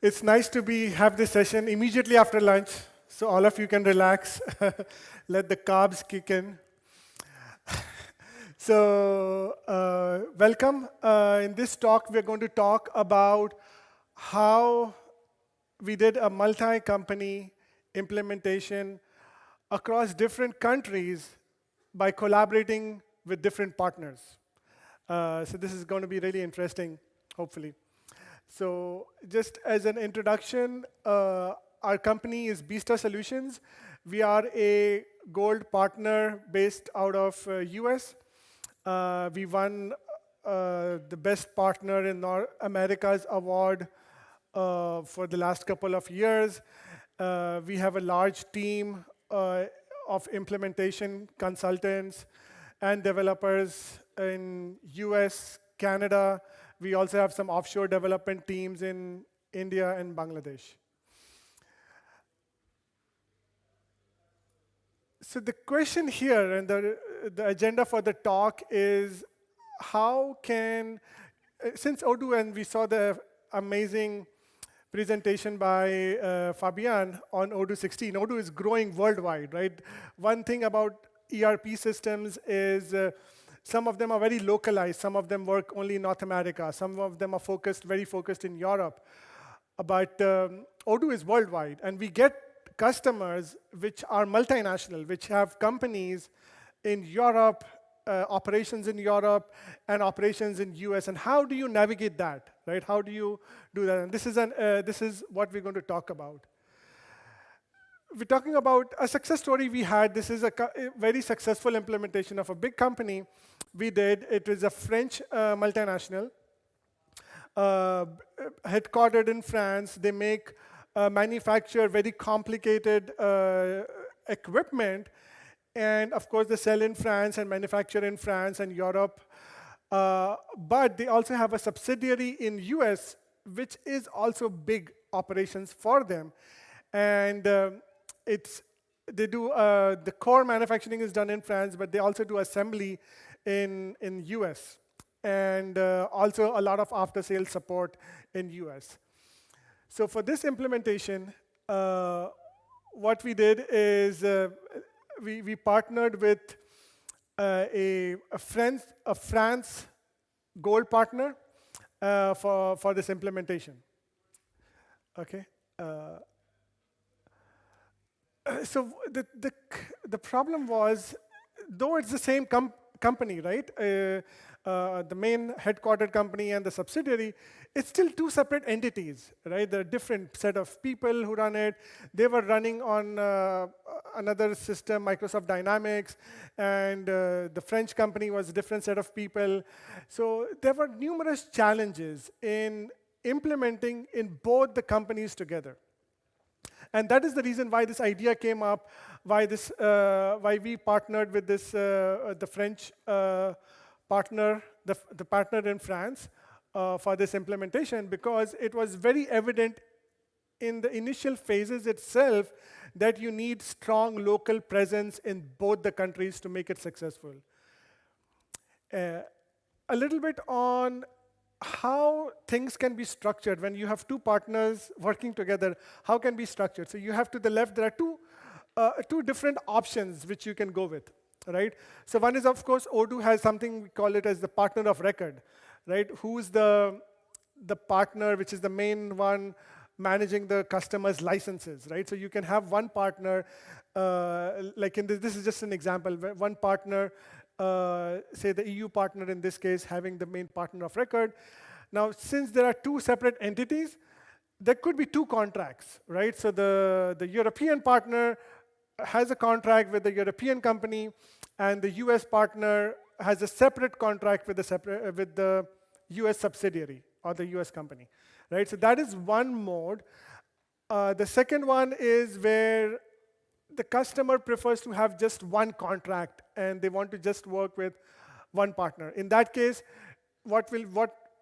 It's nice to have this session immediately after lunch, so all of you can relax, let the carbs kick in. So, welcome. In this talk, we're going to talk about how we did a multi-company implementation across different countries by collaborating with different partners. So this is going to be really interesting, hopefully. So just as an introduction, our company is Bista Solutions. We are a gold partner based out of US. We won the Best Partner in North America's award for the last couple of years. We have a large team of implementation consultants and developers in US, Canada. We also have some offshore development teams in India and Bangladesh. So the question here and the agenda for the talk is how can, since Odoo, and we saw the amazing presentation by Fabian on Odoo 16. Odoo is growing worldwide, right? One thing about ERP systems is some of them are very localized. Some of them work only in North America. Some of them are very focused in Europe. But Odoo is worldwide. And we get customers which are multinational, which have companies in Europe, operations in Europe, and operations in US. And how do you navigate that, right? How do you do that? And this is what we're going to talk about. We're talking about a success story we had. This is a very successful implementation of a big company we did. It was a French multinational, headquartered in France. They manufacture very complicated equipment. And of course, they sell in France and manufacture in France and Europe. But they also have a subsidiary in US, which is also big operations for them. And they do the core manufacturing is done in France, but they also do assembly in US, and also a lot of after-sales support in US. So for this implementation, what we did is we partnered with a France gold partner for this implementation. Okay. So the problem was, though it's the same company, right? The main headquartered company and the subsidiary, it's still two separate entities, right? There are different set of people who run it. They were running on another system, Microsoft Dynamics, and the French company was a different set of people. So there were numerous challenges in implementing in both the companies together. And that is the reason why this idea came up, why we partnered with the French partner, the partner in France for this implementation, because it was very evident in the initial phases itself that you need strong local presence in both the countries to make it successful. A little bit on how things can be structured when you have two partners working together. How can be structured? So you have to the left, there are two different options which you can go with, right? So one is, of course, Odoo has something, we call it as the partner of record, right? Who's the partner, which is the main one managing the customer's licenses, right? So you can have one partner, like in this is just an example, where one partner, say the EU partner in this case, having the main partner of record. Now, since there are two separate entities, there could be two contracts, right? So the European partner has a contract with the European company, and the US partner has a separate contract with the US subsidiary or the US company, right? So that is one mode. The second one is where the customer prefers to have just one contract, and they want to just work with one partner. In that case, what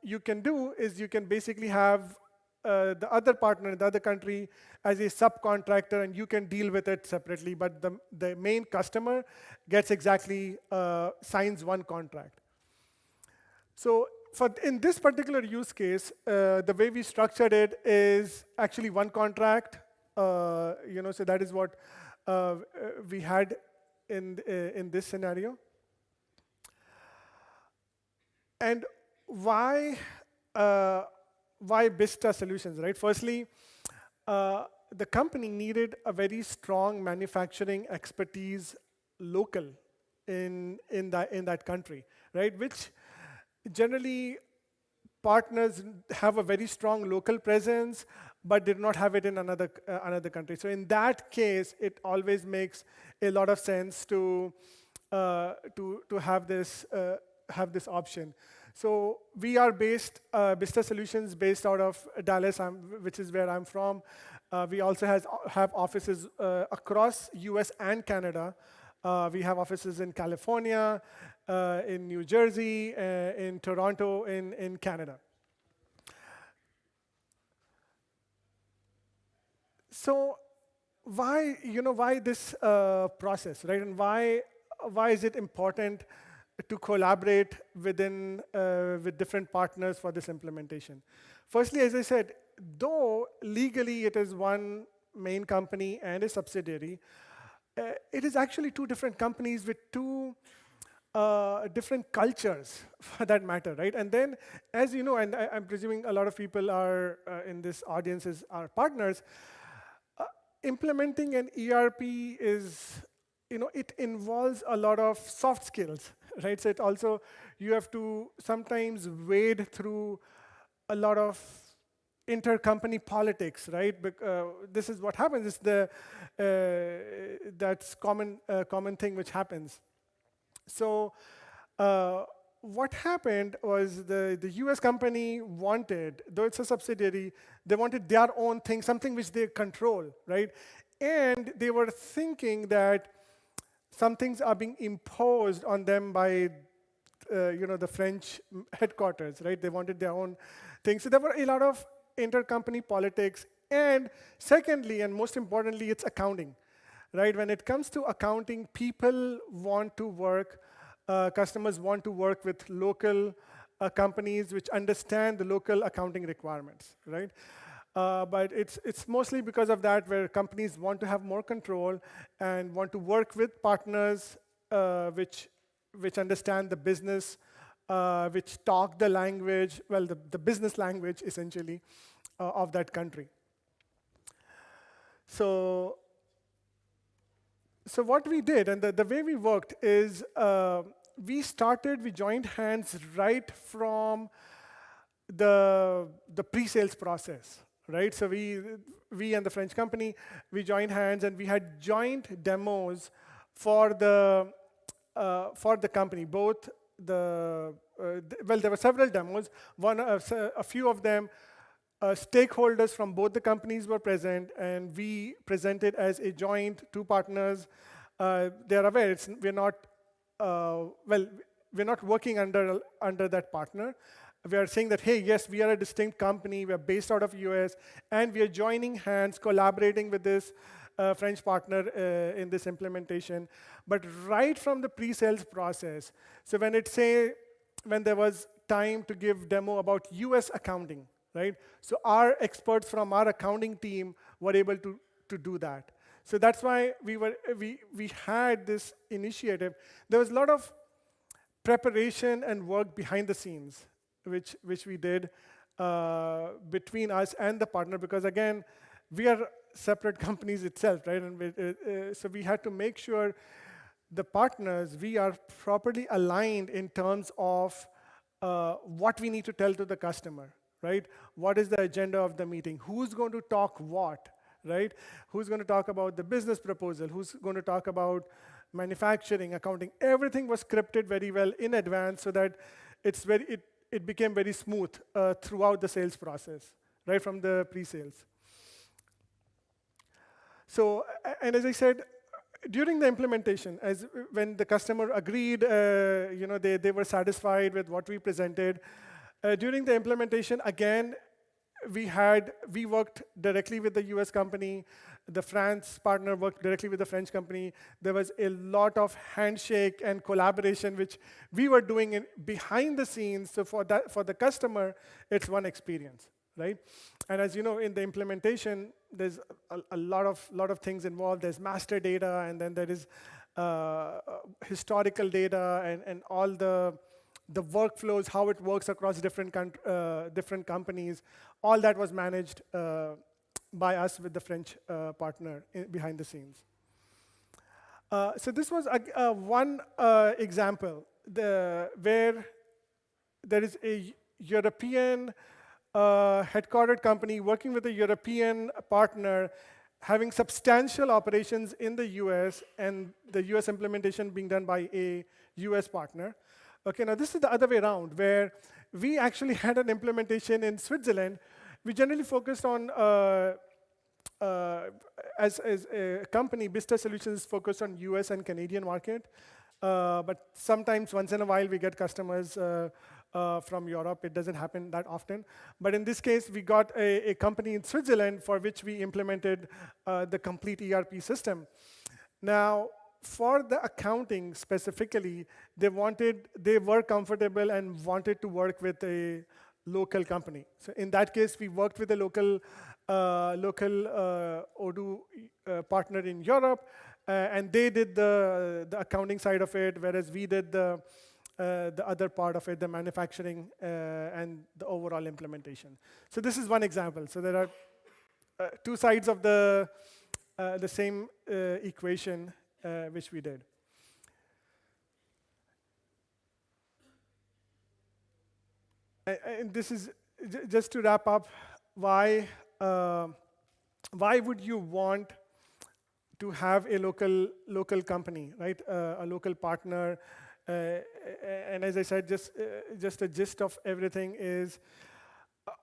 you can do is you can basically have the other partner in the other country as a subcontractor, and you can deal with it separately. But the main customer gets signs one contract. So in this particular use case, the way we structured it is actually one contract. So that is what we had in this scenario. And why Bista Solutions, right? Firstly, the company needed a very strong manufacturing expertise local in that country, right? Which generally partners have a very strong local presence, but did not have it in another country. So in that case, it always makes a lot of sense to have this option. So we are Bista Solutions based out of Dallas, which is where I'm from. We also have offices across US and Canada. We have offices in California, in New Jersey, in Toronto, in Canada. So why this process, right? And why is it important to collaborate with different partners for this implementation? Firstly, as I said, though legally it is one main company and a subsidiary, it is actually two different companies with two different cultures, for that matter, right? And then, as you know, and I'm presuming a lot of people are in this audience are partners, implementing an ERP is, it involves a lot of soft skills, right? So it also, you have to sometimes wade through a lot of intercompany politics, right? This is what happens. It's that's common thing which happens. So what happened was the US company wanted, though it's a subsidiary, they wanted their own thing, something which they control, right? And they were thinking that some things are being imposed on them by the French headquarters, right? They wanted their own thing. So there were a lot of intercompany politics. And secondly, and most importantly, it's accounting, right? When it comes to accounting, people want to work, customers want to work with local companies which understand the local accounting requirements, right? But it's mostly because of that where companies want to have more control and want to work with partners which understand the business, which talk the language, well, the business language, essentially, of that country. So what we did, and the way we worked is we joined hands right from the pre-sales process, right? So we and the French company, we joined hands and we had joint demos for the company. Both there were several demos. A few of them, stakeholders from both the companies were present, and we presented as a joint two partners. They're aware we're not working under that partner. We are saying that, hey, yes, we are a distinct company. We are based out of US, and we are joining hands, collaborating with this French partner in this implementation. But right from the pre-sales process, so when there was time to give demo about US accounting, right? So our experts from our accounting team were able to do that. So that's why we had this initiative. There was a lot of preparation and work behind the scenes, which we did between us and the partner, because again, we are separate companies itself, right? And so we had to make sure the partners, we are properly aligned in terms of what we need to tell to the customer, right? What is the agenda of the meeting? Who's going to talk what, right? Who's going to talk about the business proposal? Who's going to talk about manufacturing, accounting? Everything was scripted very well in advance so that it became very smooth throughout the sales process, right from the pre-sales. So, and as I said, during the implementation, when the customer agreed, they were satisfied with what we presented. During the implementation, again, we worked directly with the US company. the France partner worked directly with the French company. There was a lot of handshake and collaboration, which we were doing behind the scenes. So for the customer, it's one experience, right? And as you know, in the implementation, there's a lot of things involved. There's master data, and then there is historical data, and all the workflows, how it works across different companies. All that was managed by us with the French partner behind the scenes. So this was one example where there is a European headquartered company working with a European partner, having substantial operations in the US, and the US implementation being done by a US partner. Okay, now this is the other way around, where we actually had an implementation in Switzerland. We generally focused on, as a company, Bista Solutions focused on US and Canadian market. But sometimes, once in a while, we get customers from Europe. It doesn't happen that often. But in this case, we got a company in Switzerland for which we implemented the complete ERP system. Now, for the accounting specifically, they were comfortable and wanted to work with a local company. So in that case, we worked with a local Odoo partner in Europe, and they did the accounting side of it, whereas we did the other part of it, the manufacturing and the overall implementation. So this is one example. So there are two sides of the same equation, which we did. And this is just to wrap up. Why would you want to have a local company, right? A local partner. And as I said, just a gist of everything is,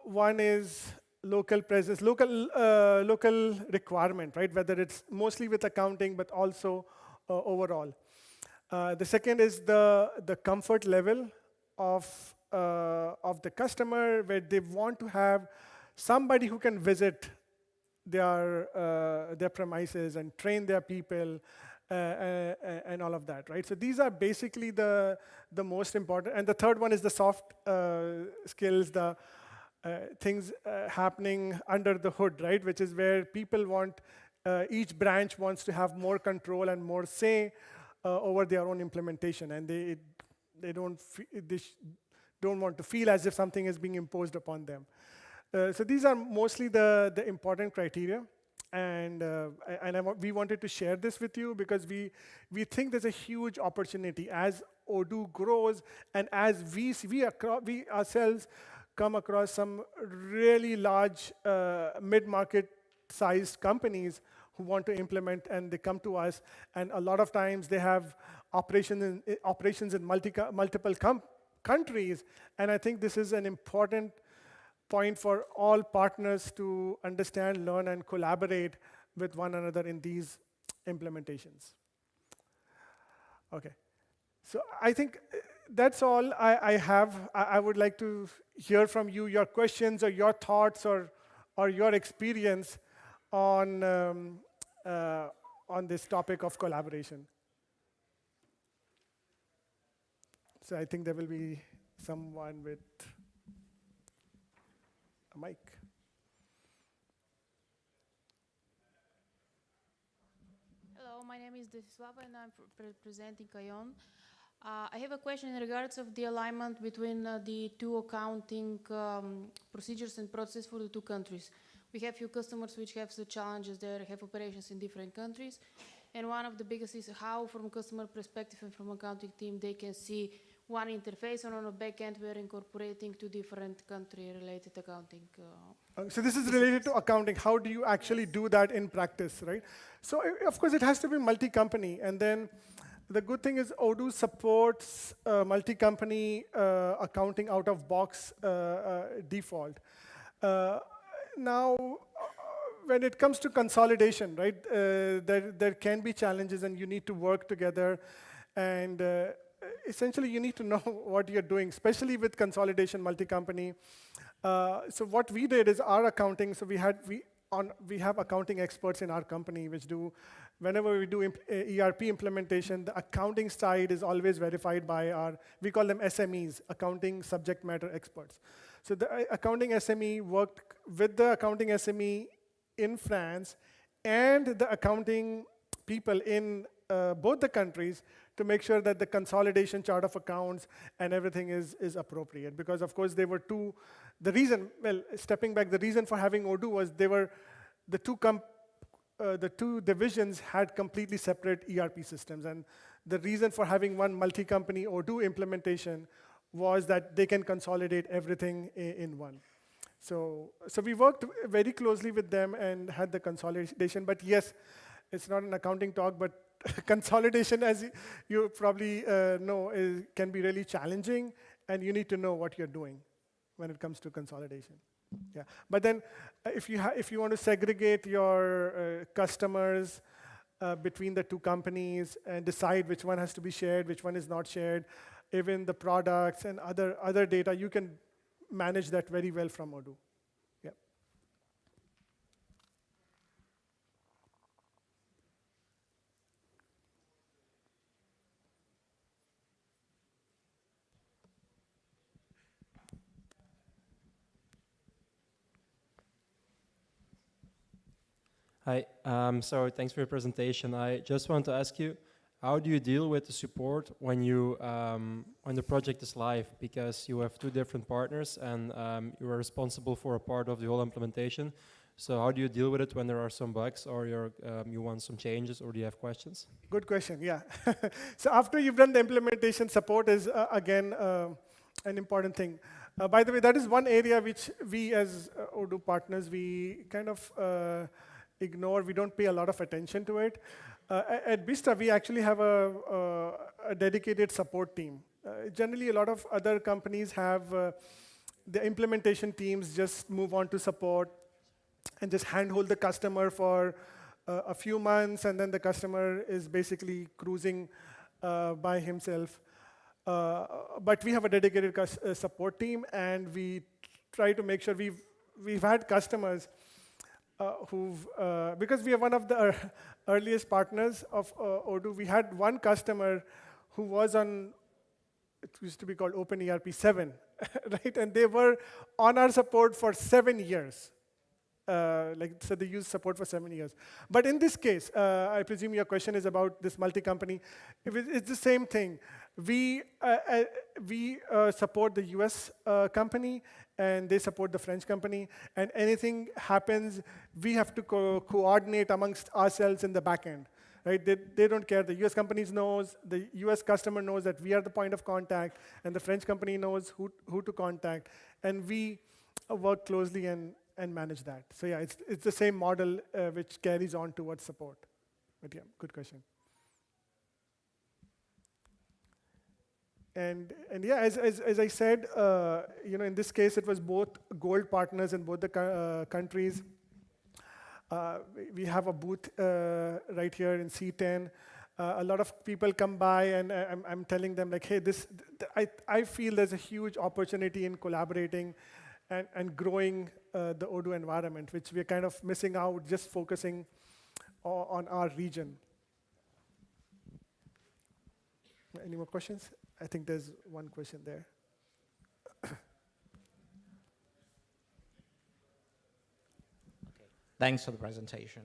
one is local presence, local requirement, right? Whether it's mostly with accounting, but also overall. The second is the comfort level of the customer, where they want to have somebody who can visit their premises and train their people and all of that, right? So these are basically the most important. And the third one is the soft skills, the things happening under the hood, right? Which is where people want, each branch wants to have more control and more say over their own implementation, and they don't want to feel as if something is being imposed upon them. So these are mostly the important criteria, and we wanted to share this with you because we think there's a huge opportunity as Odoo grows, and as we ourselves come across some really large mid-market sized companies who want to implement, and they come to us, and a lot of times they have operations in multiple countries, and I think this is an important point for all partners to understand, learn, and collaborate with one another in these implementations. Okay, so I think that's all I have. I would like to hear from you, your questions or your thoughts or your experience on this topic of collaboration. So I think there will be someone with a mic. Hello, my name is Desislava and I'm representing Kayon. I have a question in regards of the alignment between the two accounting procedures and process for the two countries. We have few customers which have the challenges there, have operations in different countries. And one of the biggest is how, from a customer perspective and from accounting team, they can see one interface, and on a back end, we're incorporating two different country-related accounting. So this is related to accounting. How do you actually do that in practice, right? So of course, it has to be multi-company. And then the good thing is Odoo supports multi-company accounting out of box default. Now, when it comes to consolidation, right, there can be challenges, and you need to work together. And essentially, you need to know what you're doing, especially with consolidation multi-company. So what we did is our accounting. So we have accounting experts in our company which do, whenever we do ERP implementation, the accounting side is always verified by we call them SMEs, accounting subject matter experts. So the accounting SME worked with the accounting SME in France and the accounting people in both the countries to make sure that the consolidation chart of accounts and everything is appropriate. Because of course the reason for having Odoo was the two divisions had completely separate ERP systems. And the reason for having one multi-company Odoo implementation was that they can consolidate everything in one. So we worked very closely with them and had the consolidation. But yes, it's not an accounting talk, but consolidation, as you probably know, can be really challenging, and you need to know what you're doing when it comes to consolidation. Yeah, but then if you want to segregate your customers between the two companies and decide which one has to be shared, which one is not shared, even the products and other data, you can manage that very well from Odoo. Yeah. Hi, so thanks for your presentation. I just want to ask you, how do you deal with the support when when the project is live? Because you have two different partners and you are responsible for a part of the whole implementation. So how do you deal with it when there are some bugs or you want some changes or do you have questions? Good question, yeah. So after you've done the implementation, support is, again, an important thing. By the way, that is one area which we as Odoo partners, we kind of ignore. We don't pay a lot of attention to it. At Bista, we actually have a dedicated support team. Generally, a lot of other companies have the implementation teams just move on to support and just handhold the customer for a few months, and then the customer is basically cruising by himself. But we have a dedicated support team, and we try to make sure we've had customers because we are one of the earliest partners of Odoo. We had one customer who was on, it used to be called OpenERP 7, right? And they were on our support for 7 years. So they used support for 7 years. But in this case, I presume your question is about this multi-company. It's the same thing. We support the US company, and they support the French company. And anything happens, we have to coordinate amongst ourselves in the back end. Right? They don't care. The US company knows, the US customer knows that we are the point of contact, and the French company knows who to contact. And we work closely and manage that. So yeah, it's the same model which carries on towards support. But yeah, good question. And yeah, as I said, in this case, it was both gold partners in both the countries. We have a booth right here in C10. A lot of people come by, and I'm telling them like, hey, I feel there's a huge opportunity in collaborating and growing the Odoo environment, which we're kind of missing out just focusing on our region. Any more questions? I think there's one question there. Thanks for the presentation.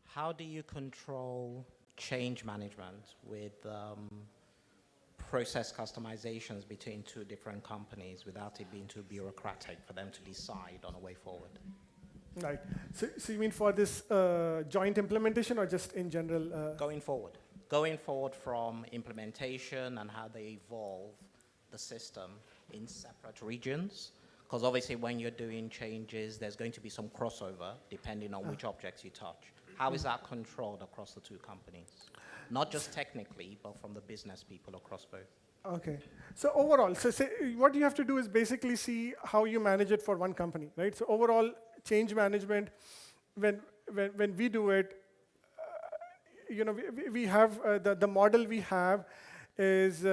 How do you control change management with process customizations between two different companies without it being too bureaucratic for them to decide on a way forward? Right. So you mean for this joint implementation or just in general? Going forward. Going forward from implementation and how they evolve the system in separate regions. Because obviously when you're doing changes, there's going to be some crossover depending on which objects you touch. How is that controlled across the two companies? Not just technically, but from the business people across both. Okay. So overall, what you have to do is basically see how you manage it for one company, right? So overall, change management, when we do it, we have the model we have is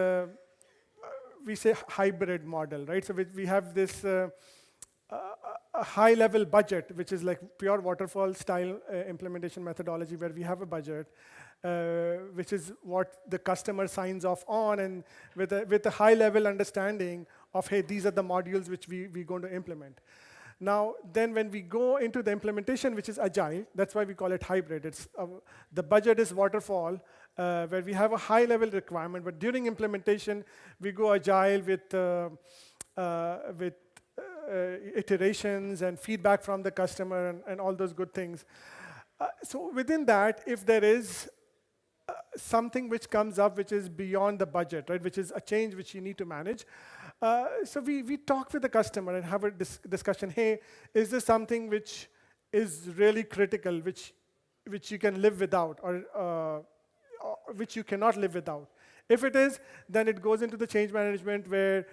we say hybrid model, right? So we have this a high-level budget, which is like pure waterfall style implementation methodology, where we have a budget, which is what the customer signs off on, and with a high-level understanding of, hey, these are the modules which we're going to implement. Now, then when we go into the implementation, which is agile, that's why we call it hybrid. It's the budget is waterfall, where we have a high-level requirement, but during implementation, we go agile with iterations and feedback from the customer and all those good things. So within that, if there is something which comes up which is beyond the budget, right, which is a change which you need to manage, so we talk with the customer and have a discussion. Hey, is this something which is really critical, which you can live without, or which you cannot live without? If it is, then it goes into the change management, where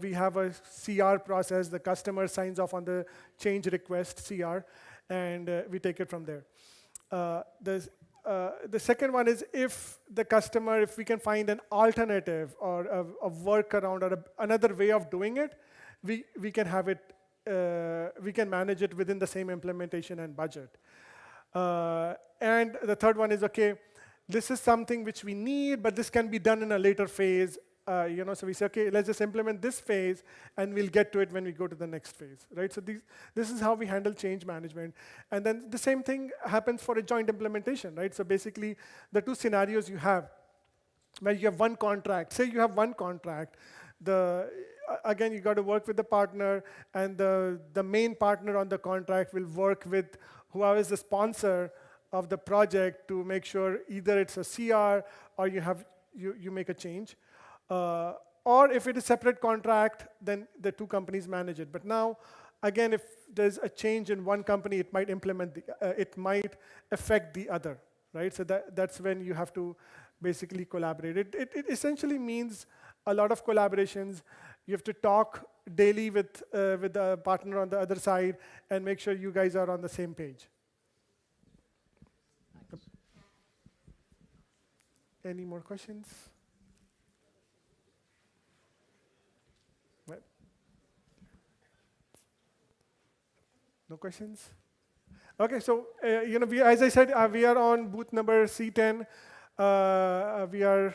we have a CR process. The customer signs off on the change request CR, and we take it from there. The second one is if we can find an alternative or a workaround or another way of doing it, we can have it, we can manage it within the same implementation and budget. And the third one is, okay, this is something which we need, but this can be done in a later phase. So we say, okay, let's just implement this phase, and we'll get to it when we go to the next phase, right? So this is how we handle change management. And then the same thing happens for a joint implementation, right? So basically, the two scenarios you have, where you have one contract. Say you have one contract. Again, you got to work with the partner, and the main partner on the contract will work with whoever is the sponsor of the project to make sure either it's a CR or you make a change. Or if it is separate contract, then the two companies manage it. But now, again, if there's a change in one company, it might it might affect the other, right? So that's when you have to basically collaborate. It essentially means a lot of collaborations. You have to talk daily with the partner on the other side and make sure you guys are on the same page. Any more questions? What? No questions? Okay, so as I said, we are on booth number C10. We are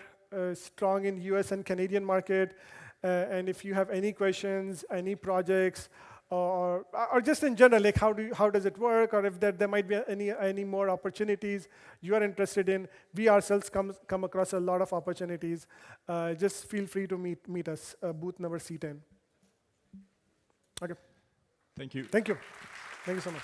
strong in US and Canadian market. And if you have any questions, any projects, or just in general, like how does it work, or if there might be any more opportunities you are interested in, we ourselves come across a lot of opportunities. Just feel free to meet us, booth number C10. Okay. Thank you. Thank you. Thank you so much.